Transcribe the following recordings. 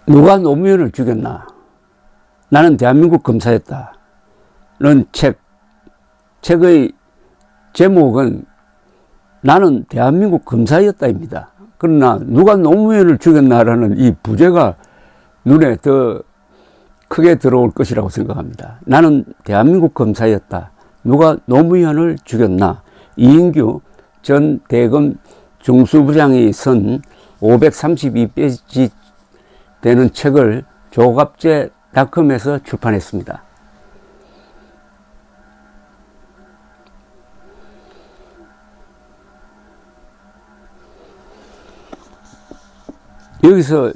누가 노무현을 죽였나? 나는 대한민국 검사였다. 는 책의 제목은 나는 대한민국 검사였다입니다. 그러나 누가 노무현을 죽였나라는 이 부제가 눈에 더 크게 들어올 것이라고 생각합니다. 나는 대한민국 검사였다. 누가 노무현을 죽였나? 이인규 전 대검 중수부장이 쓴 532페이지 되는 책을 조갑제닷컴에서 출판했습니다. 여기서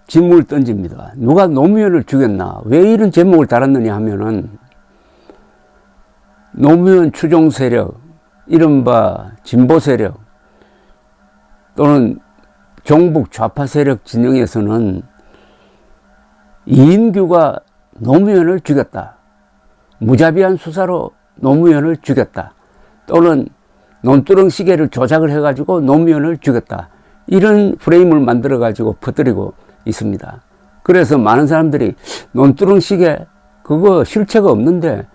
질문을 던집니다. 누가 노무현을 죽였나? 왜 이런 제목을 달았느냐 하면은 노무현 추종 세력, 이른바 진보 세력 또는 종북 좌파 세력 진영에서는 이인규가 노무현을 죽였다. 무자비한 수사로 노무현을 죽였다. 또는 논두렁 시계를 조작을 해가지고 노무현을 죽였다. 이런 프레임을 만들어가지고 퍼뜨리고 있습니다. 그래서 많은 사람들이 논두렁 시계 그거 실체가 없는데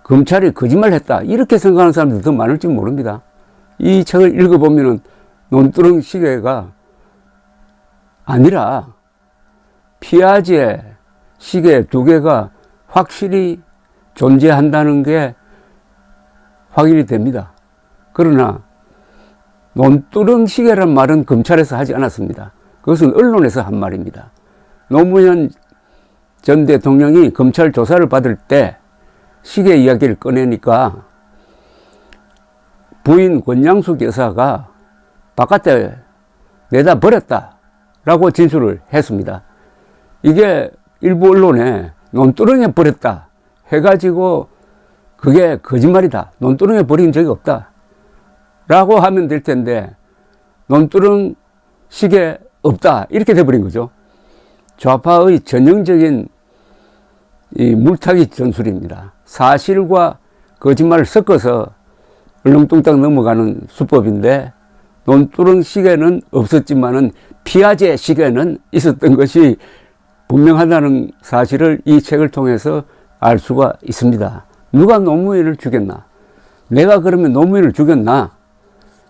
검찰이 거짓말 했다. 이렇게 생각하는 사람들이 더 많을지 모릅니다. 이 책을 읽어보면은 논두렁 시계가 아니라 피아제 시계 2개가 확실히 존재한다는 게 확인이 됩니다. 그러나 논두렁 시계란 말은 검찰에서 하지 않았습니다. 그것은 언론에서 한 말입니다. 노무현 전 대통령이 검찰 조사를 받을 때 시계 이야기를 꺼내니까 부인 권양숙 여사가 바깥에 내다 버렸다라고 진술을 했습니다. 이게 일부 언론에 논두렁에 버렸다 해가지고 그게 거짓말이다. 논두렁에 버린 적이 없다. 라고 하면 될 텐데 논두렁 시계 없다. 이렇게 돼버린 거죠. 좌파의 전형적인 이 물타기 전술입니다. 사실과 거짓말을 섞어서 얼렁뚱땅 넘어가는 수법인데 논두렁 시계는 없었지만은 피아제 시계는 있었던 것이 분명하다는 사실을 이 책을 통해서 알 수가 있습니다. 누가 노무현을 죽였나? 내가 그러면 노무현을 죽였나?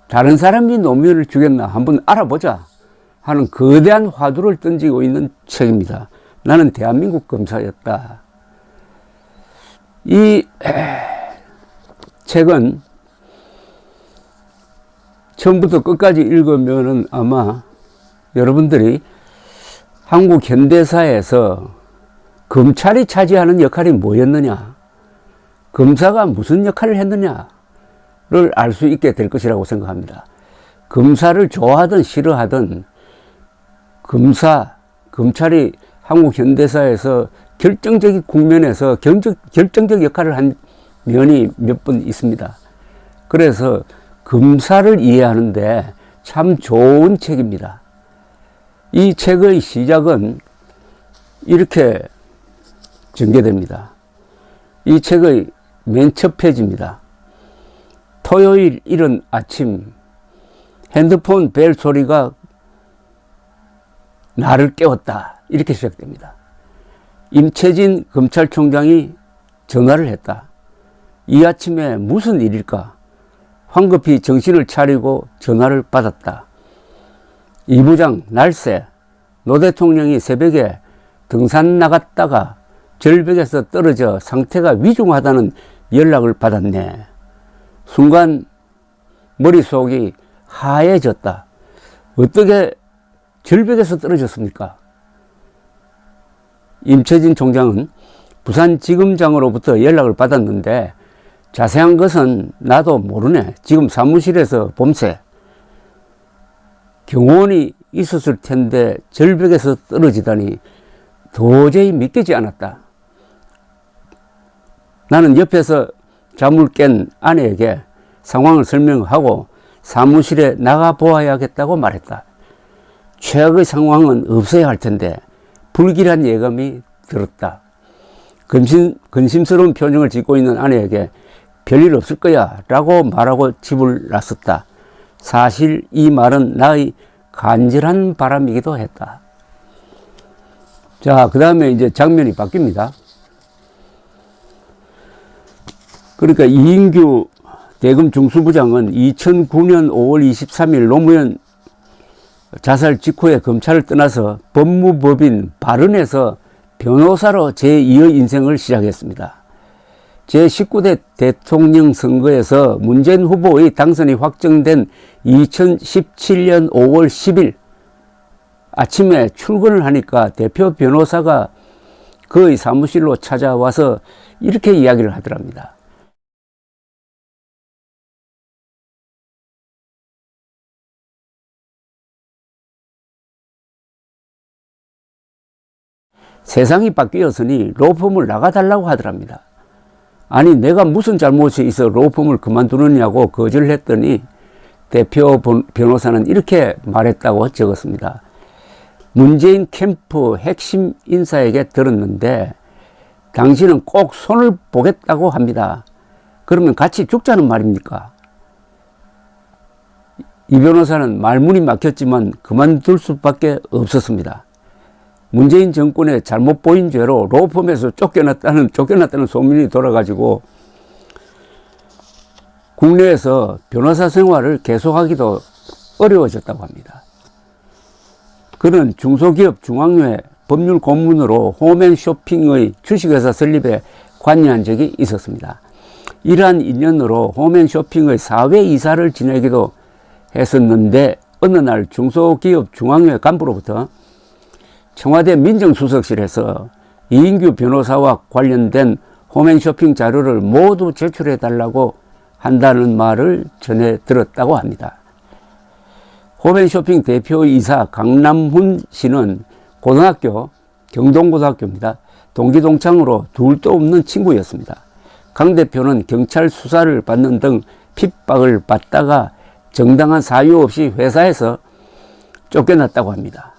다른 사람이 노무현을 죽였나? 한번 알아보자 하는 거대한 화두를 던지고 있는 책입니다. 나는 대한민국 검사였다. 이 책은 처음부터 끝까지 읽으면은 아마 여러분들이 한국 현대사에서 검찰이 차지하는 역할이 뭐였느냐, 검사가 무슨 역할을 했느냐를 알 수 있게 될 것이라고 생각합니다. 검사를 좋아하든 싫어하든 검찰이 한국 현대사에서 결정적인 국면에서 결정적 역할을 한 면이 몇 번 있습니다. 그래서 검사를 이해하는데 참 좋은 책입니다. 이 책의 시작은 이렇게 전개됩니다. 이 책의 맨 첫 페이지입니다. 토요일 이른 아침 핸드폰 벨 소리가 나를 깨웠다. 이렇게 시작됩니다. 임채진 검찰총장이 전화를 했다. 이 아침에 무슨 일일까? 황급히 정신을 차리고 전화를 받았다. 이 부장 날새, 노 대통령이 새벽에 등산 나갔다가 절벽에서 떨어져 상태가 위중하다는 연락을 받았네. 순간 머릿속이 하얘졌다. 어떻게 절벽에서 떨어졌습니까? 임채진 총장은 부산지검장으로부터 연락을 받았는데 자세한 것은 나도 모르네. 지금 사무실에서 봄새 경호원이 있었을 텐데 절벽에서 떨어지다니 도저히 믿기지 않았다. 나는 옆에서 잠을 깬 아내에게 상황을 설명하고 사무실에 나가 보아야겠다고 말했다. 최악의 상황은 없어야 할 텐데 불길한 예감이 들었다. 근심스러운 표정을 짓고 있는 아내에게 별일 없을 거야 라고 말하고 집을 나섰다. 사실 이 말은 나의 간절한 바람이기도 했다. 자, 그 다음에 이제 장면이 바뀝니다. 그러니까 이인규 대검 중수부장은 2009년 5월 23일 노무현 자살 직후에 검찰을 떠나서 법무법인 발언에서 변호사로 제2의 인생을 시작했습니다. 제19대 대통령 선거에서 문재인 후보의 당선이 확정된 2017년 5월 10일 아침에 출근을 하니까 대표 변호사가 그의 사무실로 찾아와서 이렇게 이야기를 하더랍니다. 세상이 바뀌었으니 로펌을 나가달라고 하더랍니다. 아니, 내가 무슨 잘못이 있어 로펌을 그만두느냐고 거절을 했더니 대표 변호사는 이렇게 말했다고 적었습니다. 문재인 캠프 핵심 인사에게 들었는데 당신은 꼭 손을 보겠다고 합니다. 그러면 같이 죽자는 말입니까? 이 변호사는 말문이 막혔지만 그만둘 수밖에 없었습니다. 문재인 정권의 잘못 보인 죄로 로펌에서 쫓겨났다는 소문이 돌아가지고 국내에서 변호사 생활을 계속하기도 어려워졌다고 합니다. 그는 중소기업 중앙회 법률 고문으로 홈앤쇼핑의 주식회사 설립에 관여한 적이 있었습니다. 이러한 인연으로 홈앤쇼핑의 사회이사를 지내기도 했었는데 어느 날 중소기업 중앙회 간부로부터 청와대 민정수석실에서 이인규 변호사와 관련된 홈앤쇼핑 자료를 모두 제출해달라고 한다는 말을 전해 들었다고 합니다. 홈앤쇼핑 대표이사 강남훈 씨는 고등학교, 경동고등학교입니다. 동기동창으로 둘도 없는 친구였습니다. 강 대표는 경찰 수사를 받는 등 핍박을 받다가 정당한 사유 없이 회사에서 쫓겨났다고 합니다.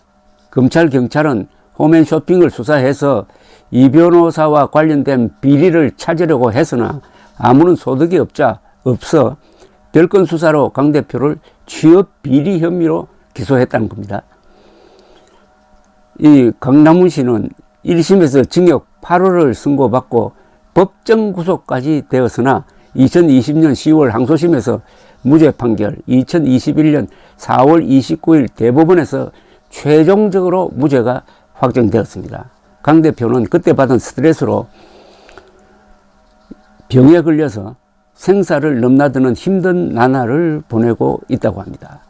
검찰, 경찰은 홈앤쇼핑을 수사해서 이 변호사와 관련된 비리를 찾으려고 했으나 아무런 소득이 없어 별건 수사로 강 대표를 취업 비리 혐의로 기소했다는 겁니다. 이 강남훈 씨는 1심에서 징역 8월을 선고받고 법정 구속까지 되었으나 2020년 10월 항소심에서 무죄 판결, 2021년 4월 29일 대법원에서 최종적으로 무죄가 확정되었습니다. 강 대표는 그때 받은 스트레스로 병에 걸려서 생사를 넘나드는 힘든 나날을 보내고 있다고 합니다.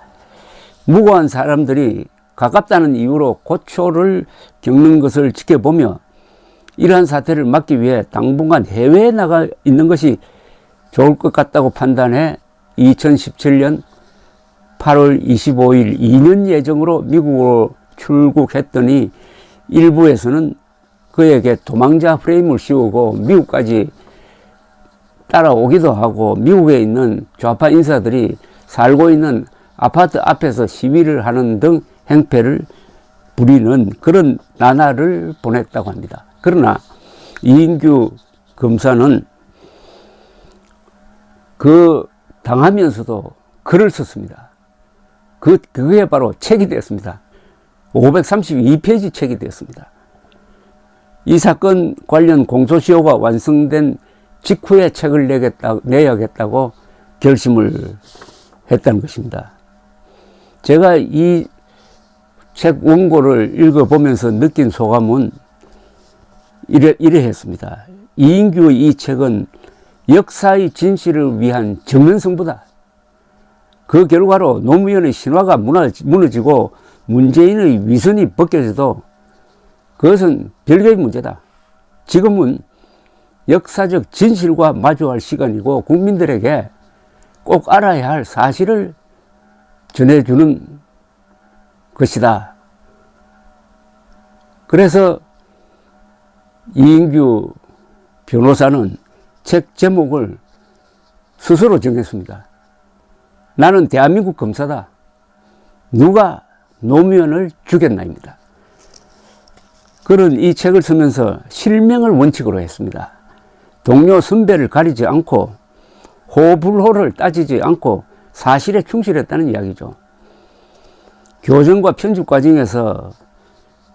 무고한 사람들이 가깝다는 이유로 고초를 겪는 것을 지켜보며 이러한 사태를 막기 위해 당분간 해외에 나가 있는 것이 좋을 것 같다고 판단해 2017년 8월 25일 2년 예정으로 미국으로 출국했더니 일부에서는 그에게 도망자 프레임을 씌우고 미국까지 따라오기도 하고 미국에 있는 좌파 인사들이 살고 있는 아파트 앞에서 시위를 하는 등 행패를 부리는 그런 나날을 보냈다고 합니다. 그러나 이인규 검사는 그 당하면서도 글을 썼습니다. 그게 바로 책이 되었습니다. 532페이지 책이 되었습니다. 이 사건 관련 공소시효가 완성된 직후에 책을 내야겠다고 결심을 했다는 것입니다. 제가 이 책 원고를 읽어보면서 느낀 소감은 이러했습니다. 이인규의 이 책은 역사의 진실을 위한 정면승부다. 그 결과로 노무현의 신화가 무너지고 문재인의 위선이 벗겨져도 그것은 별개의 문제다. 지금은 역사적 진실과 마주할 시간이고 국민들에게 꼭 알아야 할 사실을 전해주는 것이다. 그래서 이인규 변호사는 책 제목을 스스로 정했습니다. 나는 대한민국 검사다. 누가 노무현을 죽였나입니다. 그는 이 책을 쓰면서 실명을 원칙으로 했습니다. 동료 선배를 가리지 않고 호불호를 따지지 않고 사실에 충실했다는 이야기죠. 교정과 편집 과정에서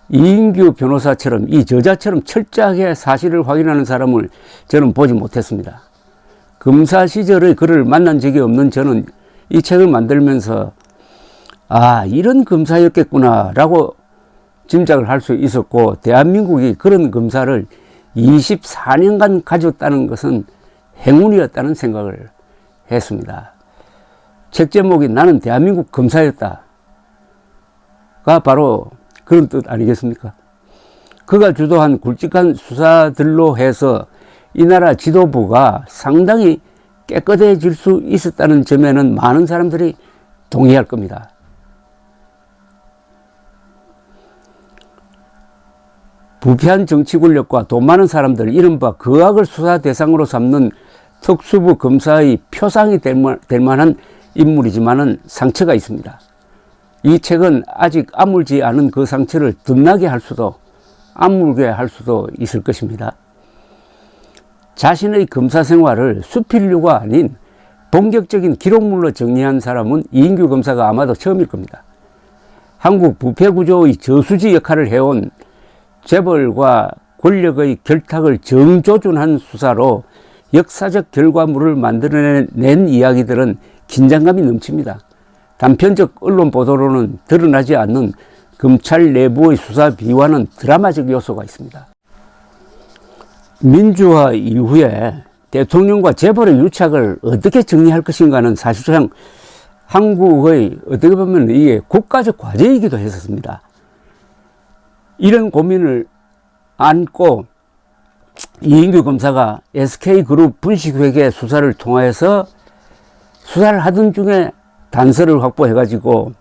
이인규 변호사처럼 이 저자처럼 철저하게 사실을 확인하는 사람을 저는 보지 못했습니다. 검사 시절의 그를 만난 적이 없는 저는 이 책을 만들면서 아, 이런 검사였겠구나 라고 짐작을 할 수 있었고, 대한민국이 그런 검사를 24년간 가졌다는 것은 행운이었다는 생각을 했습니다. 책 제목이 나는 대한민국 검사였다 가 바로 그런 뜻 아니겠습니까? 그가 주도한 굵직한 수사들로 해서 이 나라 지도부가 상당히 깨끗해질 수 있었다는 점에는 많은 사람들이 동의할 겁니다. 부패한 정치 권력과 돈 많은 사람들, 이른바 거악을 수사 대상으로 삼는 특수부 검사의 표상이 될 만한 인물이지만은 상처가 있습니다. 이 책은 아직 아물지 않은 그 상처를 덧나게 할 수도, 아물게 할 수도 있을 것입니다. 자신의 검사 생활을 수필류가 아닌 본격적인 기록물로 정리한 사람은 이인규 검사가 아마도 처음일 겁니다. 한국 부패 구조의 저수지 역할을 해온 재벌과 권력의 결탁을 정조준한 수사로 역사적 결과물을 만들어낸 이야기들은 긴장감이 넘칩니다. 단편적 언론 보도로는 드러나지 않는 검찰 내부의 수사 비화는 드라마적 요소가 있습니다. 민주화 이후에 대통령과 재벌의 유착을 어떻게 정리할 것인가는 사실상 한국의 어떻게 보면 이게 국가적 과제이기도 했었습니다. 이런 고민을 안고 이인규 검사가 SK그룹 분식회계 수사를 통해서 수사를 하던 중에 단서를 확보해가지고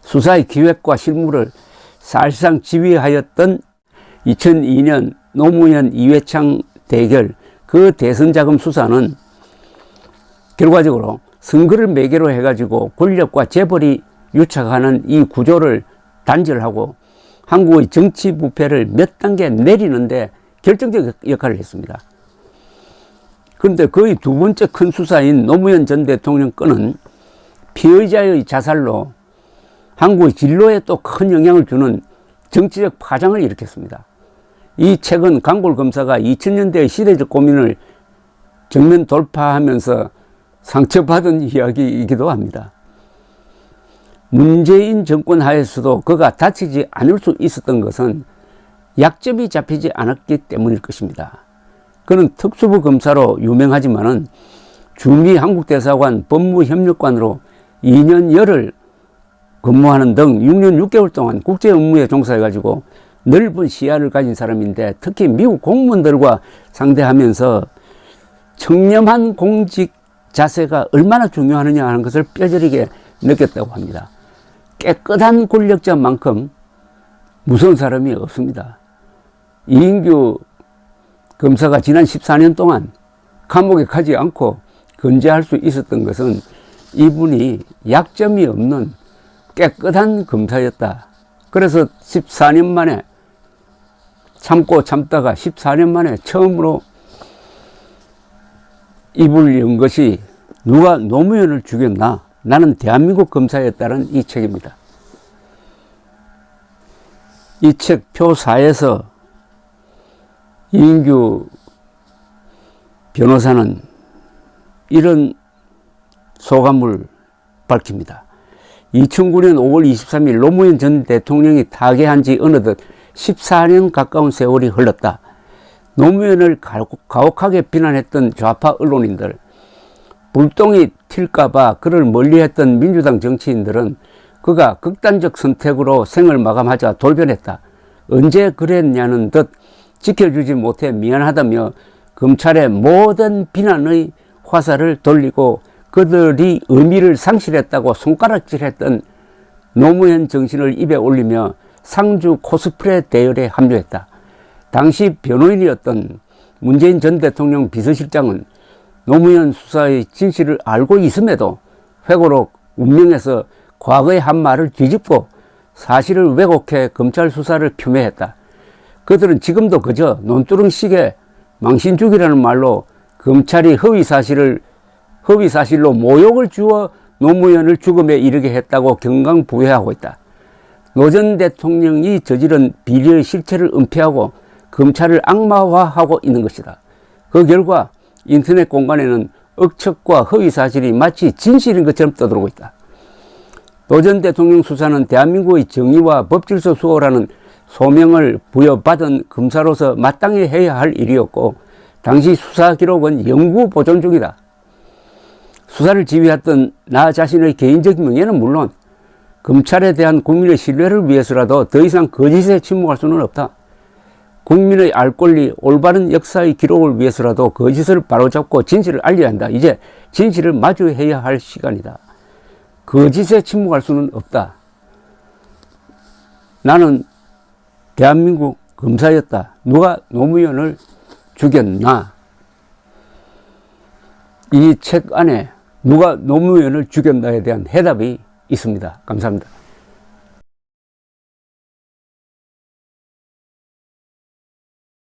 수사의 기획과 실무를 사실상 지휘하였던 2002년 노무현 이회창 대결, 그 대선자금 수사는 결과적으로 선거를 매개로 해가지고 권력과 재벌이 유착하는 이 구조를 단절하고 한국의 정치 부패를 몇 단계 내리는데 결정적 역할을 했습니다. 그런데 거의 두 번째 큰 수사인 노무현 전 대통령 건은 피의자의 자살로 한국의 진로에 또 큰 영향을 주는 정치적 파장을 일으켰습니다. 이 책은 강볼 검사가 2000년대의 시대적 고민을 정면 돌파하면서 상처받은 이야기이기도 합니다. 문재인 정권 하에서도 그가 다치지 않을 수 있었던 것은 약점이 잡히지 않았기 때문일 것입니다. 그는 특수부 검사로 유명하지만은 주미 한국대사관 법무협력관으로 2년 열을 근무하는 등 6년 6개월 동안 국제 업무에 종사해가지고 넓은 시야를 가진 사람인데, 특히 미국 공무원들과 상대하면서 청렴한 공직 자세가 얼마나 중요하느냐 하는 것을 뼈저리게 느꼈다고 합니다. 깨끗한 권력자만큼 무서운 사람이 없습니다. 이인규 검사가 지난 14년 동안 감옥에 가지 않고 건재할 수 있었던 것은 이분이 약점이 없는 깨끗한 검사였다. 그래서 14년 만에 참고 참다가 14년 만에 처음으로 입을 연 것이 누가 노무현을 죽였나? 나는 대한민국 검사였다는 이 책입니다. 이 책 표 4에서 이인규 변호사는 이런 소감을 밝힙니다. 2009년 5월 23일 노무현 전 대통령이 타계한 지 어느덧 14년 가까운 세월이 흘렀다. 노무현을 가혹하게 비난했던 좌파 언론인들, 불똥이 튈까봐 그를 멀리했던 민주당 정치인들은 그가 극단적 선택으로 생을 마감하자 돌변했다. 언제 그랬냐는 듯 지켜주지 못해 미안하다며 검찰의 모든 비난의 화살을 돌리고 그들이 의미를 상실했다고 손가락질했던 노무현 정신을 입에 올리며 상주 코스프레 대열에 합류했다. 당시 변호인이었던 문재인 전 대통령 비서실장은 노무현 수사의 진실을 알고 있음에도 회고록 운명해서 과거의 한 말을 뒤집고 사실을 왜곡해 검찰 수사를 폄훼했다. 그들은 지금도 그저 논두렁식의 망신주기라는 말로 검찰이 허위 사실로 모욕을 주어 노무현을 죽음에 이르게 했다고 경강부회하고 있다. 노 전 대통령이 저지른 비리의 실체를 은폐하고 검찰을 악마화하고 있는 것이다. 그 결과 인터넷 공간에는 억측과 허위 사실이 마치 진실인 것처럼 떠들고 있다. 노 전 대통령 수사는 대한민국의 정의와 법질서 수호라는 소명을 부여받은 검사로서 마땅히 해야 할 일이었고, 당시 수사 기록은 영구 보존 중이다. 수사를 지휘했던 나 자신의 개인적인 명예는 물론 검찰에 대한 국민의 신뢰를 위해서라도 더 이상 거짓에 침묵할 수는 없다. 국민의 알 권리, 올바른 역사의 기록을 위해서라도 거짓을 바로잡고 진실을 알려야 한다. 이제 진실을 마주해야 할 시간이다. 거짓에 침묵할 수는 없다. 나는 대한민국 검사였다. 누가 노무현을 죽였나? 이 책 안에 누가 노무현을 죽였나에 대한 해답이 있습니다. 감사합니다.